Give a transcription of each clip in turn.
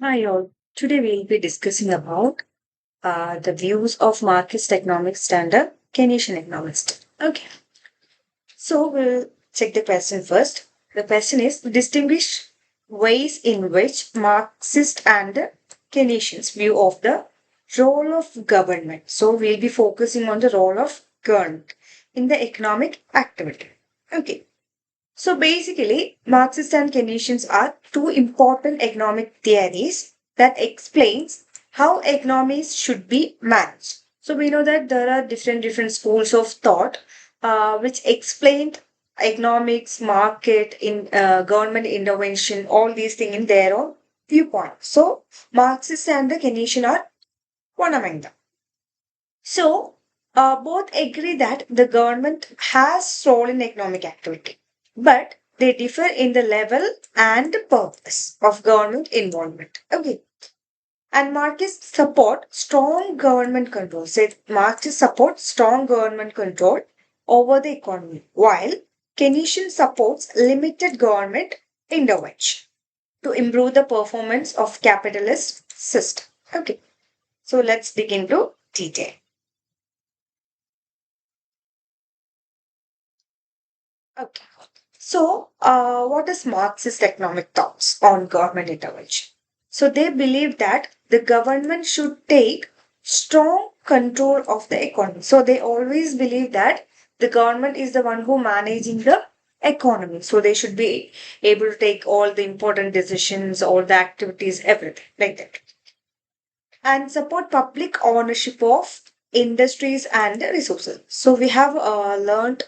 Hi all. Today we'll be discussing about the views of Marxist economics and a Keynesian economist. Okay, so we'll check the question first. The question is distinguish ways in which Marxist and Keynesians view of the role of government. So we'll be focusing on the role of government in the economic activity. Okay. So basically, Marxists and Keynesians are two important economic theories that explains how economies should be managed. So we know that there are different schools of thought which explained economics, market, in government intervention, all these things in their own viewpoint. So Marxists and the Keynesian are one among them. So both agree that the government has role in economic activity, but they differ in the level and purpose of government involvement. Okay. And Marxists support strong government control. Say Marxists support strong government control over the economy, while Keynesian supports limited government intervention to improve the performance of capitalist system. Okay. So let's dig into detail. Okay. So, what is Marxist economic thoughts on government intervention? So, they believe that the government should take strong control of the economy. So, they always believe that the government is the one who managing the economy. So, they should be able to take all the important decisions, all the activities, everything like that, and support public ownership of industries and resources. So, we have learned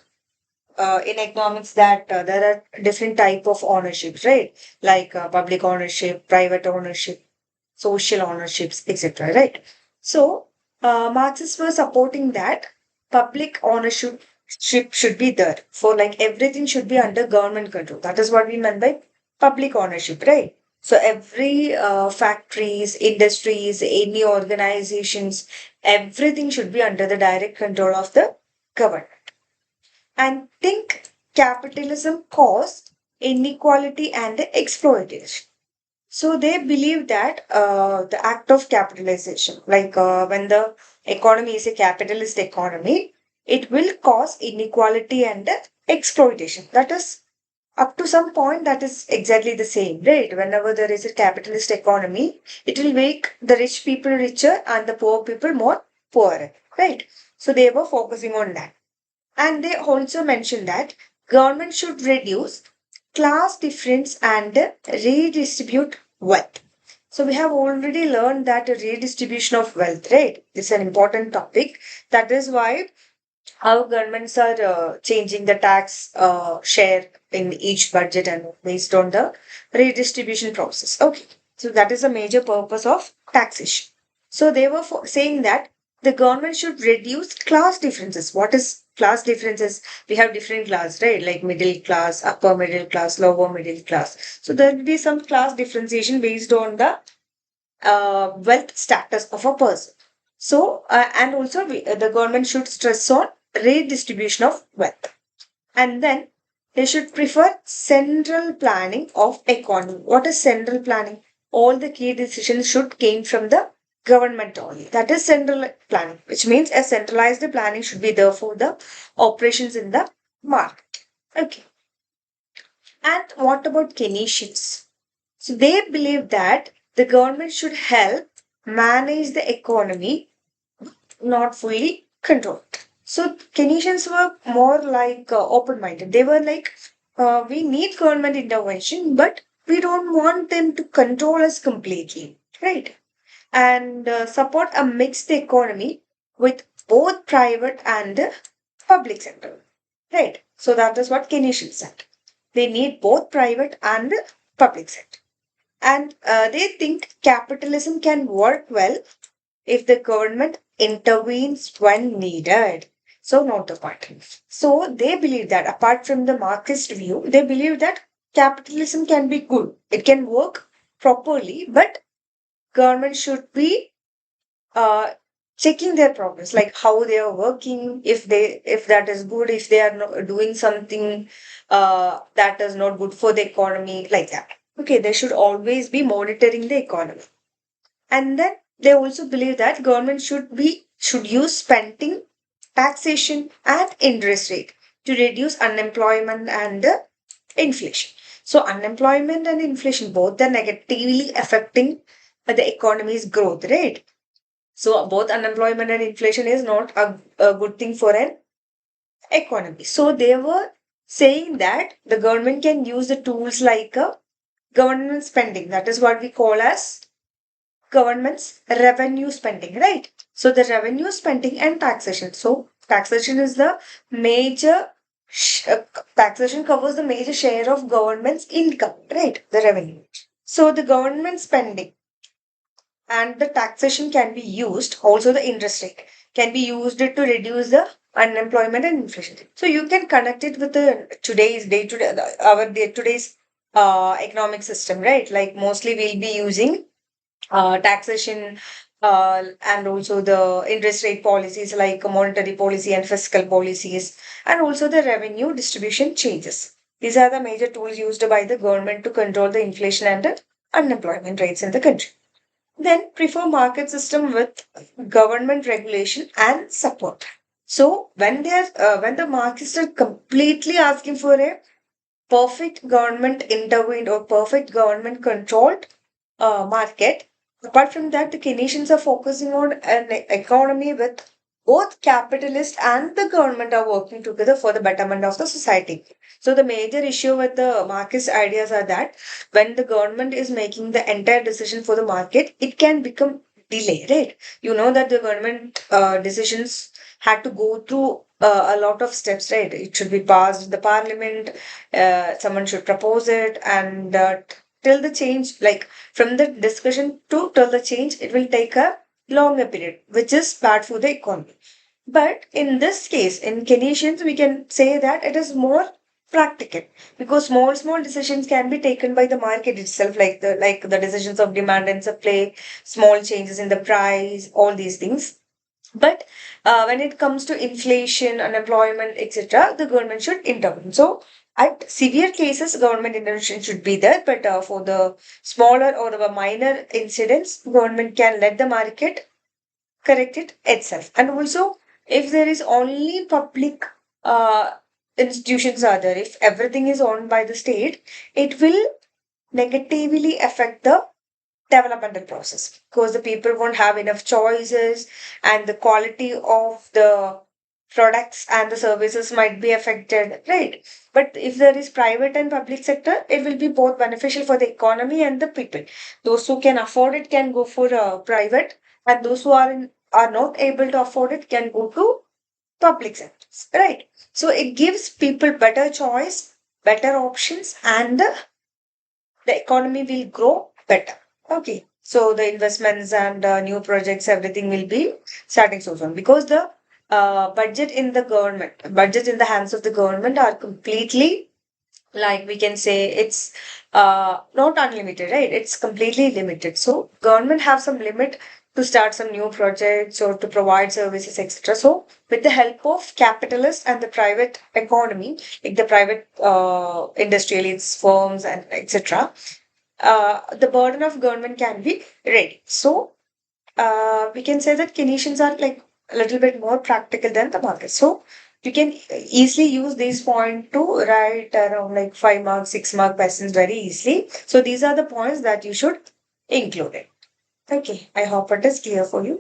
in economics that there are different type of ownerships, right? Like public ownership, private ownership, social ownerships, etc. Right? So Marxists were supporting that public ownership should be there for like everything should be under government control. That is what we meant by public ownership, right? So every factories, industries, any organizations, everything should be under the direct control of the government and think capitalism caused inequality and exploitation. So they believe that the act of capitalization, like when the economy is a capitalist economy, it will cause inequality and exploitation. That is up to some point that is exactly the same, right? Whenever there is a capitalist economy, it will make the rich people richer and the poor people more poorer, right? So they were focusing on that. And they also mentioned that government should reduce class difference and redistribute wealth. So we have already learned that a redistribution of wealth, right? Is an important topic. That is why our governments are changing the tax share in each budget and based on the redistribution process. Okay. So that is a major purpose of taxation. So they were saying that the government should reduce class differences. What is class differences? We have different class, right? Like middle class, upper middle class, lower middle class. So there will be some class differentiation based on the wealth status of a person. So, and also the government should stress on redistribution of wealth. And then they should prefer central planning of economy. What is central planning? All the key decisions should came from the government only. That is central planning, which means a centralized planning should be there for the operations in the market. Okay. And what about Keynesians? So they believe that the government should help manage the economy, not fully control it. So Keynesians were more like open-minded. They were like, we need government intervention, but we don't want them to control us completely, right? And support a mixed economy with both private and public sector, right? So that is what Keynesians said. They need both private and public sector. And they think capitalism can work well if the government intervenes when needed. So, not the party. So, they believe that apart from the Marxist view, they believe that capitalism can be good. It can work properly, but government should be uh, checking their progress, like how they are working, if that is good, if they are not doing something that is not good for the economy, like that. Okay, they should always be monitoring the economy. And then they also believe that government should use spending, taxation, and interest rate to reduce unemployment and inflation. So unemployment and inflation both are negatively affecting the economy's growth, right? So both unemployment and inflation is not a good thing for an economy. So they were saying that the government can use the tools like government spending. That is what we call as government's revenue spending, right? So the revenue spending and taxation. So taxation is the major taxation covers the major share of government's income, right? The revenue. So the government spending and the taxation can be used, also the interest rate can be used to reduce the unemployment and inflation. So you can connect it with the today's day to day, our day today's economic system, right? Like mostly we'll be using taxation and also the interest rate policies like monetary policy and fiscal policies, and also the revenue distribution changes. These are the major tools used by the government to control the inflation and the unemployment rates in the country. Then prefer market system with government regulation and support. So when the Marxists are completely asking for a perfect government intervened or perfect government controlled market. Apart from that, the Keynesians are focusing on an economy with both capitalist and the government are working together for the betterment of the society. So the major issue with the Marxist ideas are that when the government is making the entire decision for the market, it can become delay, right? You know that the government decisions had to go through a lot of steps, right? It should be passed in the parliament, someone should propose it, and till the change, like from the discussion to till the change, it will take a longer period, which is bad for the economy. But in this case, in Keynesians, we can say that it is more practical because small decisions can be taken by the market itself, like the decisions of demand and supply, small changes in the price, all these things. But when it comes to inflation, unemployment, etc., the government should intervene. So, at severe cases, government intervention should be there. But for the smaller or the minor incidents, government can let the market correct it itself. And also, if there is only public institutions are there, if everything is owned by the state, it will negatively affect the developmental process because the people won't have enough choices and the quality of the products and the services might be affected, right? But if there is private and public sector, it will be both beneficial for the economy and the people. Those who can afford it can go for private, and those who are not able to afford it can go to public sectors, right? So it gives people better choice, better options, and the economy will grow better. Okay. So the investments and new projects, everything will be starting so soon because the budget in the hands of the government are completely, like we can say, it's not unlimited, right? It's completely limited. So government have some limit to start some new projects or to provide services, etc. So with the help of capitalists and the private economy, like the private industrialists, firms, and etc., the burden of government can be ready. So we can say that Keynesians are like a little bit more practical than the market. So you can easily use these points to write around like 5 mark, 6 mark questions very easily. So these are the points that you should include it. Okay, I hope it is clear for you.